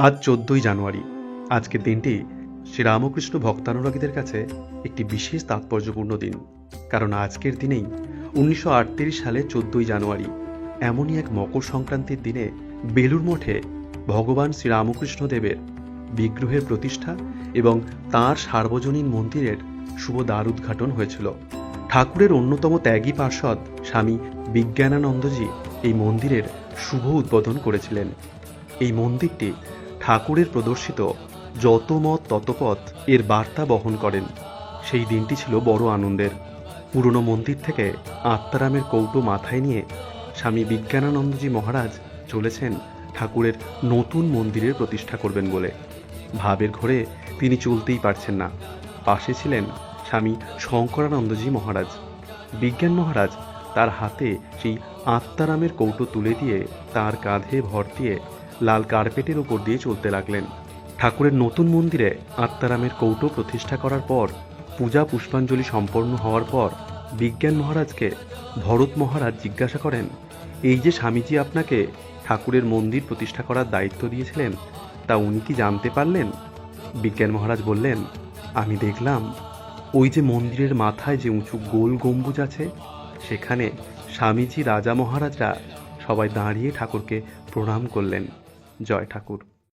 আজ 14ই জানুয়ারি। আজকের দিনটি শ্রীরামকৃষ্ণ ভক্তানুরাগীদের কাছে একটি বিশেষ তাৎপর্যপূর্ণ দিন। কারণ আজকের দিনেই 1938 সালে 14ই জানুয়ারি এমনই এক মকর সংক্রান্তির দিনে বেলুড় মঠে ভগবান শ্রীরামকৃষ্ণ দেবের বিগ্রহের প্রতিষ্ঠা এবং তাঁর সার্বজনীন মন্দিরের শুভ দ্বার উদ্ঘাটন হয়েছিল। ঠাকুরের অন্যতম ত্যাগী পার্ষদ স্বামী বিজ্ঞানানন্দজি এই মন্দিরের শুভ উদ্বোধন করেছিলেন। এই মন্দিরটি ঠাকুরের প্রদর্শিত যত মত তত পথ এর বার্তা বহন করেন। সেই দিনটি ছিল বড় আনন্দের। পুরনো মন্দির থেকে আত্মারামের কৌটো মাথায় নিয়ে স্বামী বিজ্ঞানানন্দজি মহারাজ চলেছেন ঠাকুরের নতুন মন্দিরের প্রতিষ্ঠা করবেন বলে। ভাবের ঘোরে তিনি চলতেই পারছেন না। পাশে ছিলেন স্বামী শঙ্করানন্দজি মহারাজ। বিজ্ঞান মহারাজ তার হাতে সেই আত্মারামের কৌটো তুলে দিয়ে তার কাঁধে ভর দিয়ে লাল কার্পেটের ওপর দিয়ে চলতে লাগলেন। ঠাকুরের নতুন মন্দিরে আত্মারামের কৌটো প্রতিষ্ঠা করার পর পূজা পুষ্পাঞ্জলি সম্পন্ন হওয়ার পর বিজ্ঞান মহারাজকে ভরত মহারাজ জিজ্ঞাসা করেন, এই যে স্বামীজি আপনাকে ঠাকুরের মন্দির প্রতিষ্ঠা করার দায়িত্ব দিয়েছিলেন, তা উনি কি জানতে পারলেন? বিজ্ঞান মহারাজ বললেন, আমি দেখলাম ওই যে মন্দিরের মাথায় যে উঁচু গোল গম্বুজ আছে, সেখানে স্বামীজি রাজা মহারাজরা সবাই দাঁড়িয়ে ঠাকুরকে প্রণাম করলেন। জয় ঠাকুর।